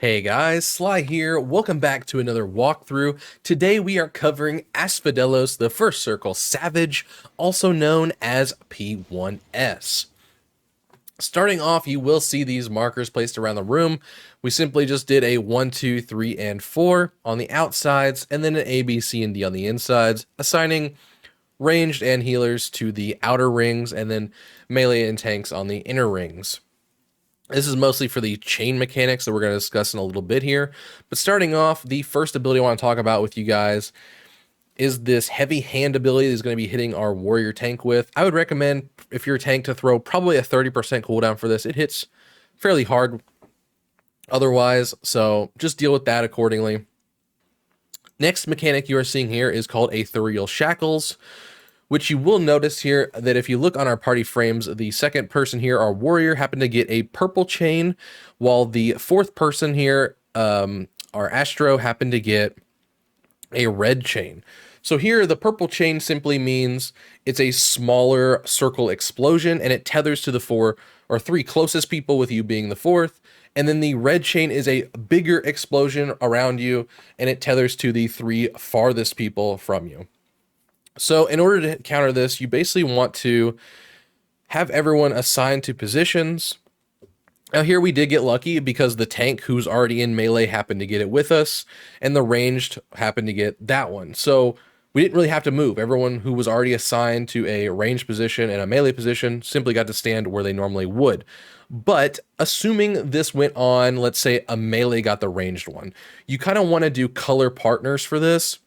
Hey guys, Sly here. Welcome back to another walkthrough. Today we are covering Asphodelos, the First Circle Savage, also known as P1S. Starting off, you will see these markers placed around the room. We simply just did a 1, 2, 3, and 4 on the outsides, and then an A, B, C, and D on the insides, assigning ranged and healers to the outer rings, and then melee and tanks on the inner rings. This is mostly for the chain mechanics that we're going to discuss in a little bit here. But starting off, the first ability I want to talk about with you guys is this heavy hand ability that is going to be hitting our warrior tank with. I would recommend, if you're a tank, to throw probably a 30% cooldown for this. It hits fairly hard otherwise, so just deal with that accordingly. Next mechanic you are seeing here is called Ethereal Shackles, which you will notice here that if you look on our party frames, the second person here, our warrior, happened to get a purple chain, while the fourth person here, our Astro, happened to get a red chain. So here, the purple chain simply means it's a smaller circle explosion, and it tethers to the 4 or 3 closest people, with you being the fourth. And then the red chain is a bigger explosion around you, and it tethers to the 3 farthest people from you. So in order to counter this, you basically want to have everyone assigned to positions. Now here we did get lucky because the tank who's already in melee happened to get it with us, and the ranged happened to get that one. So we didn't really have to move. Everyone who was already assigned to a ranged position and a melee position simply got to stand where they normally would. But assuming this went on, let's say a melee got the ranged one, you kind of want to do color partners for this.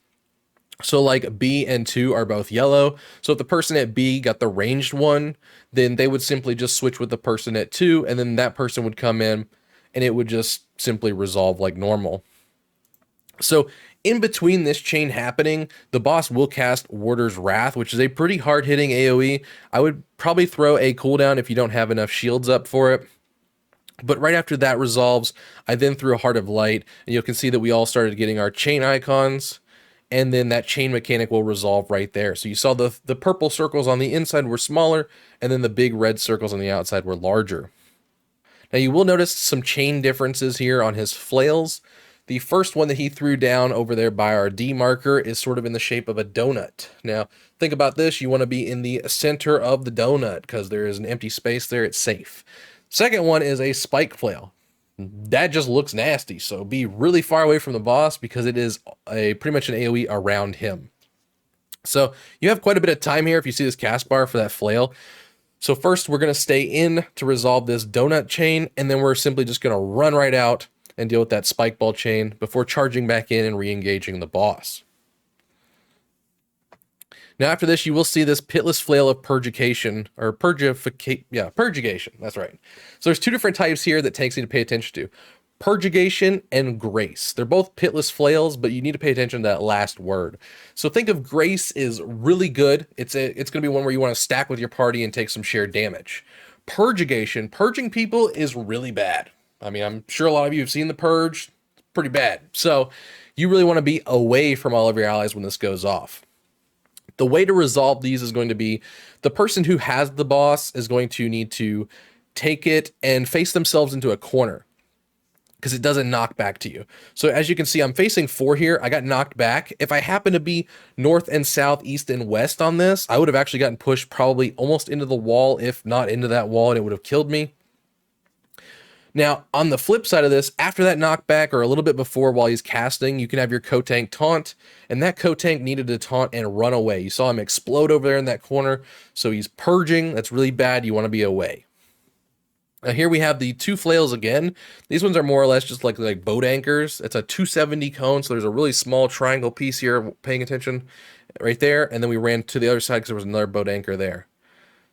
So like B and 2 are both yellow. So if the person at B got the ranged one, then they would simply just switch with the person at 2, and then that person would come in and it would just simply resolve like normal. So in between this chain happening, the boss will cast Warder's Wrath, which is a pretty hard-hitting AoE. I would probably throw a cooldown if you don't have enough shields up for it. But right after that resolves, I then threw a Heart of Light, and you can see that we all started getting our chain icons. And then that chain mechanic will resolve right there. So you saw the purple circles on the inside were smaller, and then the big red circles on the outside were larger. Now you will notice some chain differences here on his flails. The first one that he threw down over there by our D marker is sort of in the shape of a donut. Now think about this, you want to be in the center of the donut because there is an empty space there, it's safe. Second one is a spike flail. That just looks nasty, so be really far away from the boss because it is pretty much an AoE around him. So you have quite a bit of time here if you see this cast bar for that flail. So first we're going to stay in to resolve this donut chain, and then we're simply just going to run right out and deal with that spike ball chain before charging back in and re-engaging the boss. Now after this, you will see this Pitless Flail of Purgation, or Purgation, that's right. So there's 2 different types here that tanks need to pay attention to. Purgation and Grace. They're both Pitless Flails, but you need to pay attention to that last word. So think of Grace is really good. It's going to be one where you want to stack with your party and take some shared damage. Purgation, purging people, is really bad. I mean, I'm sure a lot of you have seen The Purge. It's pretty bad. So you really want to be away from all of your allies when this goes off. The way to resolve these is going to be the person who has the boss is going to need to take it and face themselves into a corner because it doesn't knock back to you. So as you can see, I'm facing 4 here. I got knocked back. If I happen to be north and south, east and west on this, I would have actually gotten pushed probably almost into the wall, if not into that wall, and it would have killed me. Now, on the flip side of this, after that knockback or a little bit before while he's casting, you can have your co-tank taunt, and that co-tank needed to taunt and run away. You saw him explode over there in that corner, so he's purging. That's really bad. You want to be away. Now here we have the 2 flails again. These ones are more or less just like boat anchors. It's a 270 cone, so there's a really small triangle piece here, paying attention, right there, and then we ran to the other side because there was another boat anchor there.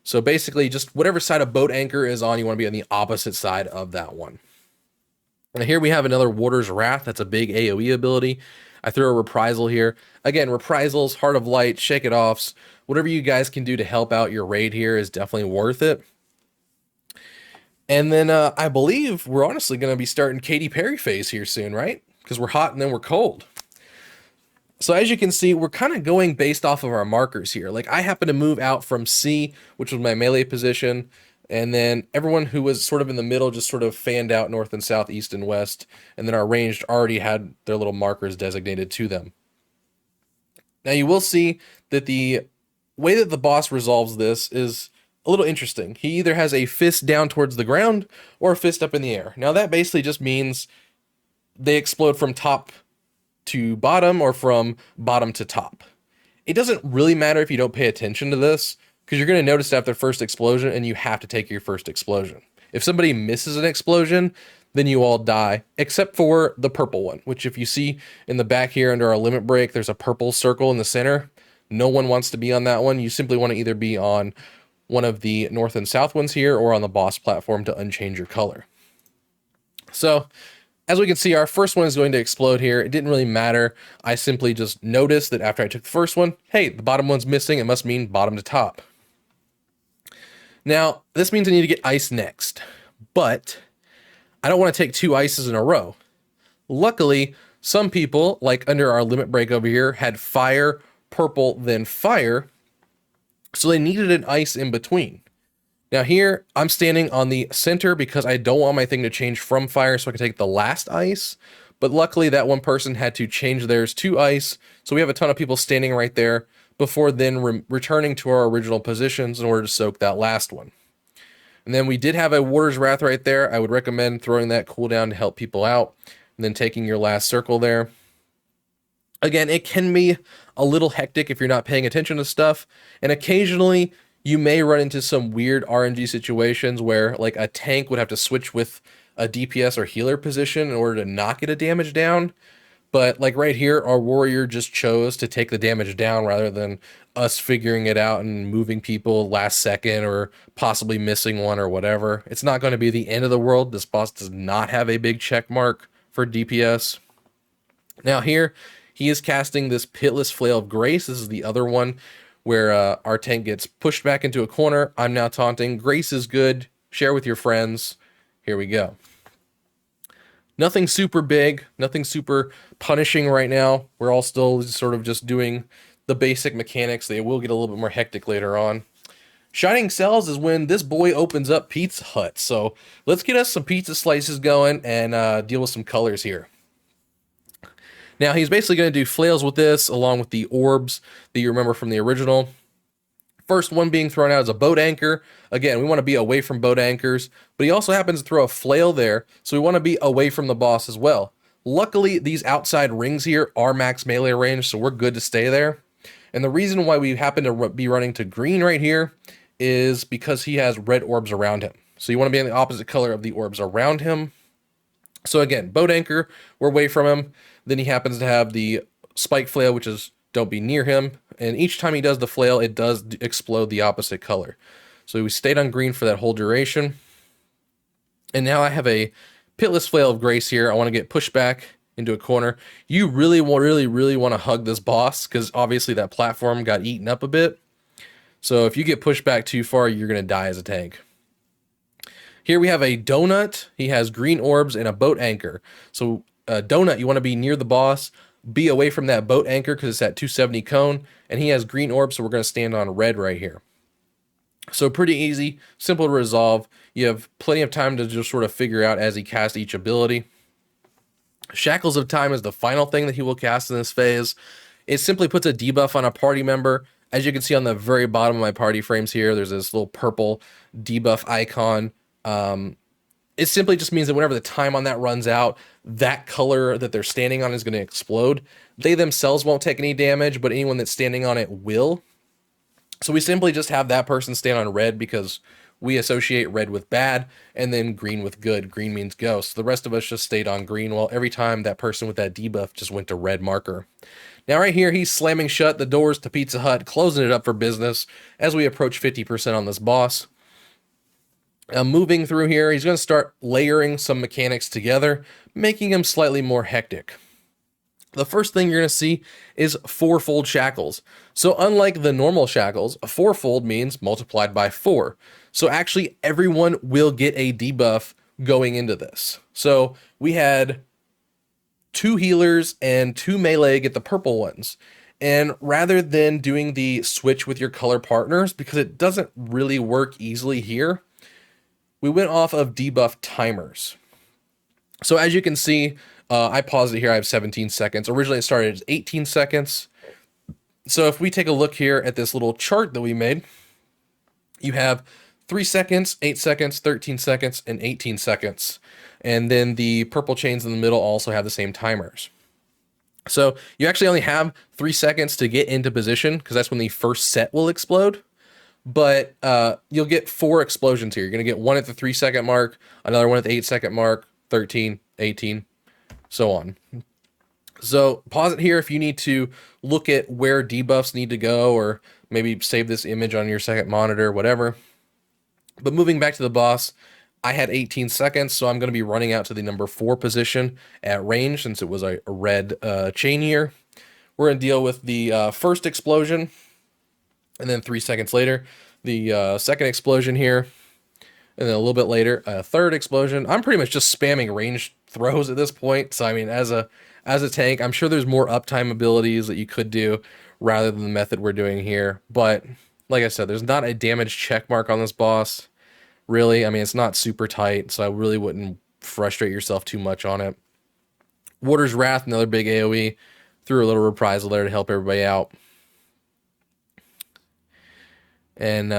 So basically, just whatever side a boat anchor is on, you want to be on the opposite side of that one. And here we have another Warder's Wrath. That's a big AoE ability. I threw a reprisal here. Again, reprisals, Heart of Light, Shake It Offs, whatever you guys can do to help out your raid here is definitely worth it. And then I believe we're honestly going to be starting Katy Perry phase here soon, right? Because we're hot and then we're cold. So as you can see, we're kind of going based off of our markers here. Like I happen to move out from C, which was my melee position, And then everyone who was sort of in the middle just sort of fanned out north and south, east and west. And then our ranged already had their little markers designated to them. Now you will see that the way that the boss resolves this is a little interesting. He either has a fist down towards the ground or a fist up in the air. Now that basically just means they explode from top to bottom or from bottom to top. It doesn't really matter if you don't pay attention to this, because you're going to notice after first explosion and you have to take your first explosion. If somebody misses an explosion, then you all die, except for the purple one, which if you see in the back here under our limit break, there's a purple circle in the center. No one wants to be on that one. You simply want to either be on one of the north and south ones here or on the boss platform to unchange your color. So as we can see, our first one is going to explode here. It didn't really matter. I simply just noticed that after I took the first one, hey, the bottom one's missing. It must mean bottom to top. Now, this means I need to get ice next, but I don't want to take 2 ices in a row. Luckily, some people, like under our limit break over here, had fire, purple, then fire, so they needed an ice in between. Now here, I'm standing on the center because I don't want my thing to change from fire so I can take the last ice. But luckily that one person had to change theirs to ice. So we have a ton of people standing right there before then returning to our original positions in order to soak that last one. And then we did have a Water's Wrath right there. I would recommend throwing that cooldown to help people out. And then taking your last circle there. Again, it can be a little hectic if you're not paying attention to stuff. And occasionally you may run into some weird RNG situations where like a tank would have to switch with a DPS or healer position in order to not get a damage down. But like right here, our warrior just chose to take the damage down rather than us figuring it out and moving people last second or possibly missing one or whatever. It's not going to be the end of the world. This boss does not have a big check mark for DPS. Now here, he is casting this Pitless Flail of Grace. This is the other one where our tank gets pushed back into a corner. I'm now taunting. Grace is good. Share with your friends. Here we go. Nothing super big, nothing super punishing right now. We're all still sort of just doing the basic mechanics. They will get a little bit more hectic later on. Shining Cells is when this boy opens up Pizza Hut. So let's get us some pizza slices going and deal with some colors here. Now, he's basically going to do flails with this, along with the orbs that you remember from the original. First one being thrown out is a boat anchor. Again, we want to be away from boat anchors, but he also happens to throw a flail there, so we want to be away from the boss as well. Luckily, these outside rings here are max melee range, so we're good to stay there. And the reason why we happen to be running to green right here is because he has red orbs around him. So you want to be in the opposite color of the orbs around him. So again, boat anchor, we're away from him. Then he happens to have the spike flail, which is don't be near him. And each time he does the flail, it does explode the opposite color. So we stayed on green for that whole duration. And now I have a Pitless Flail of Grace here. I want to get pushed back into a corner. You really want to hug this boss because obviously that platform got eaten up a bit. So if you get pushed back too far, you're going to die as a tank. Here we have a donut. He has green orbs and a boat anchor. So donut, you want to be near the boss, be away from that boat anchor because it's at 270 cone, and he has green orbs, so we're going to stand on red right here. So pretty easy, simple to resolve. You have plenty of time to just sort of figure out as he casts each ability. Shackles of Time is the final thing that he will cast in this phase. It simply puts a debuff on a party member. As you can see on the very bottom of my party frames here, there's this little purple debuff icon. It simply just means that whenever the time on that runs out, that color that they're standing on is going to explode. They themselves won't take any damage, but anyone that's standing on it will. So we simply just have that person stand on red because we associate red with bad and then green with good. Green means go. So the rest of us just stayed on green, while every time that person with that debuff just went to red marker. Now right here, he's slamming shut the doors to Pizza Hut, closing it up for business as we approach 50% on this boss. Moving through here, he's going to start layering some mechanics together, making him slightly more hectic. The first thing you're going to see is fourfold shackles. So unlike the normal shackles, a fourfold means multiplied by 4. So actually everyone will get a debuff going into this. So we had 2 healers and 2 melee get the purple ones. And rather than doing the switch with your color partners, because it doesn't really work easily here, we went off of debuff timers. So as you can see, I paused it here. I have 17 seconds. Originally it started as 18 seconds. So if we take a look here at this little chart that we made, you have 3 seconds, 8 seconds, 13 seconds, and 18 seconds. And then the purple chains in the middle also have the same timers. So you actually only have 3 seconds to get into position because that's when the first set will explode. But you'll get 4 explosions here. You're going to get one at the 3 second mark, another one at the 8 second mark, 13, 18, so on. So pause it here if you need to look at where debuffs need to go, or maybe save this image on your second monitor, whatever. But moving back to the boss, I had 18 seconds, so I'm going to be running out to the number 4 position at range since it was a red chain here. We're going to deal with the first explosion, and then 3 seconds later, the second explosion here, and then a little bit later, a third explosion. I'm pretty much just spamming range throws at this point. So I mean, as a tank, I'm sure there's more uptime abilities that you could do rather than the method we're doing here. But like I said, there's not a damage check mark on this boss, really. I mean, it's not super tight, so I really wouldn't frustrate yourself too much on it. Water's Wrath, another big AoE. Threw a little reprisal there to help everybody out. And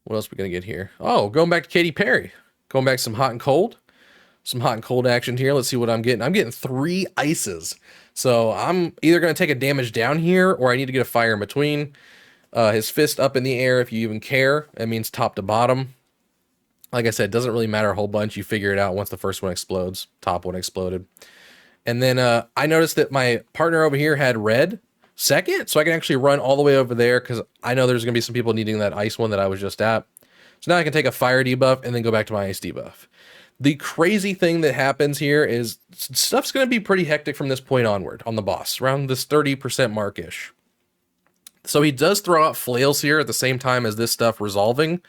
what else are we going to get here? Oh, going back to Katy Perry. Going back to some hot and cold. Some hot and cold action here. Let's see what I'm getting. I'm getting 3 ices. So I'm either going to take a damage down here, or I need to get a fire in between. His fist up in the air, if you even care. That means top to bottom. Like I said, it doesn't really matter a whole bunch. You figure it out once the first one explodes. Top one exploded. And then I noticed that my partner over here had red second, so I can actually run all the way over there because I know there's going to be some people needing that ice one that I was just at. So now I can take a fire debuff and then go back to my ice debuff. The crazy thing that happens here is stuff's going to be pretty hectic from this point onward on the boss, around this 30% mark-ish. So he does throw out flails here at the same time as this stuff resolving.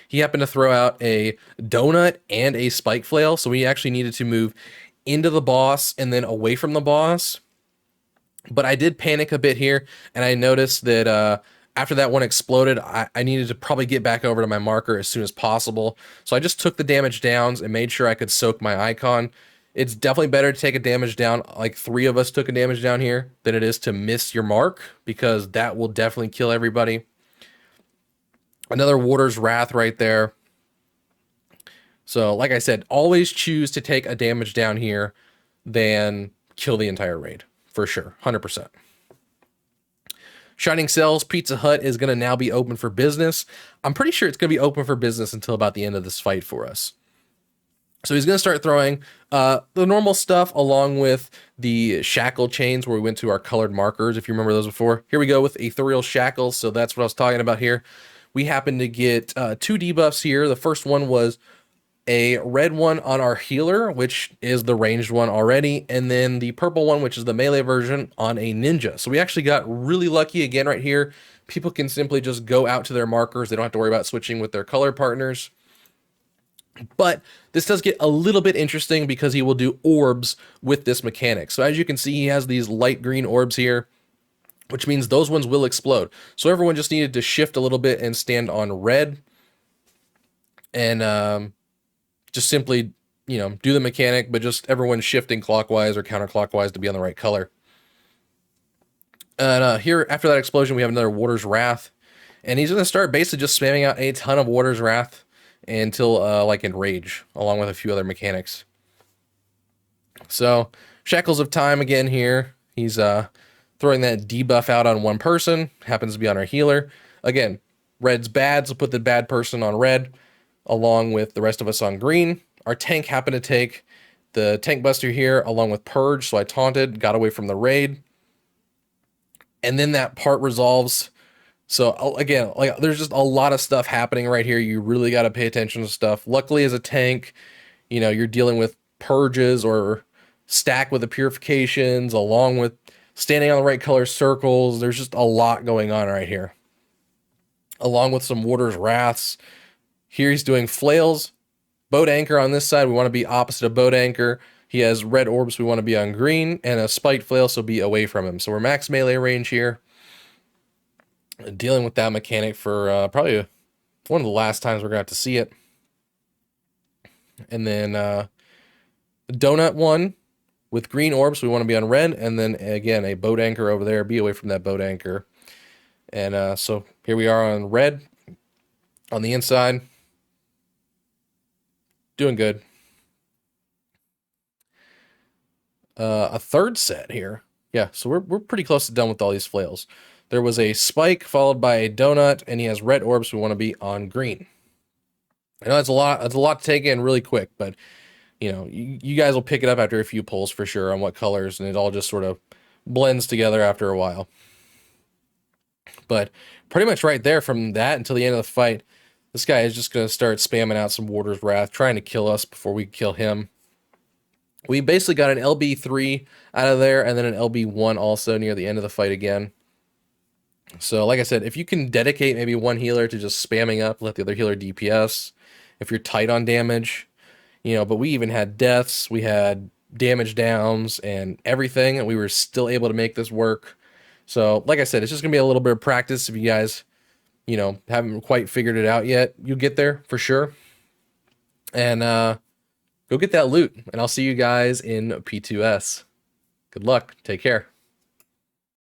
He happened to throw out a donut and a spike flail, so we actually needed to move into the boss and then away from the boss. But I did panic a bit here, and I noticed that after that one exploded, I needed to probably get back over to my marker as soon as possible. So I just took the damage downs and made sure I could soak my icon. It's definitely better to take a damage down, like 3 of us took a damage down here, than it is to miss your mark, because that will definitely kill everybody. Another Water's Wrath right there. So like I said, always choose to take a damage down here than kill the entire raid. For sure, 100%. Shining Cells, Pizza Hut is going to now be open for business. I'm pretty sure it's going to be open for business until about the end of this fight for us. So he's going to start throwing the normal stuff along with the shackle chains where we went to our colored markers, if you remember those before. Here we go with Ethereal Shackles, so that's what I was talking about here. We happened to get 2 debuffs here. The first one was a red one on our healer, which is the ranged one already, and then the purple one, which is the melee version, on a ninja. So we actually got really lucky again right here. People can simply just go out to their markers. They don't have to worry about switching with their color partners. But this does get a little bit interesting because he will do orbs with this mechanic. So as you can see, he has these light green orbs here, which means those ones will explode. So everyone just needed to shift a little bit and stand on red. And just simply, you know, do the mechanic, but just everyone shifting clockwise or counterclockwise to be on the right color. And here, after that explosion, we have another Water's Wrath. And he's going to start basically just spamming out a ton of Water's Wrath until, like, Enrage, along with a few other mechanics. So, Shackles of Time again here. He's throwing that debuff out on one person. Happens to be on our healer. Again, red's bad, so put the bad person on red, along with the rest of us on green. Our tank happened to take the tank buster here along with Purge, so I taunted, got away from the raid. And then that part resolves. So again, like, there's just a lot of stuff happening right here. You really got to pay attention to stuff. Luckily, as a tank, you know, you're dealing with purges or stack with the purifications along with standing on the right color circles. There's just a lot going on right here. Along with some Water's Wraths. Here he's doing flails. Boat anchor on this side, we want to be opposite of boat anchor. He has red orbs, we want to be on green, and a spiked flail, so be away from him. So we're max melee range here. Dealing with that mechanic for probably One of the last times we're going to have to see it. And then the donut one with green orbs, we want to be on red. And then again, a boat anchor over there. Be away from that boat anchor. And so here we are on red on the inside. Doing good. A third set here. Yeah, so we're pretty close to done with all these flails. There was a spike followed by a donut, and he has red orbs. We want to be on green. I know that's a lot. That's a lot to take in really quick, but you know, you guys will pick it up after a few pulls for sure on what colors, and it all just sort of blends together after a while. But pretty much right there from that until the end of the fight, this guy is just going to start spamming out some Warder's Wrath, trying to kill us before we kill him. We basically got an LB3 out of there, and then an LB1 also near the end of the fight again. So, like I said, if you can dedicate maybe one healer to just spamming up, let the other healer DPS, if you're tight on damage, you know, but we even had deaths, we had damage downs, and everything, and we were still able to make this work. So, like I said, it's just going to be a little bit of practice if you guys, you know, haven't quite figured it out yet. You'll get there for sure. And, go get that loot, and I'll see you guys in P2S. Good luck. Take care.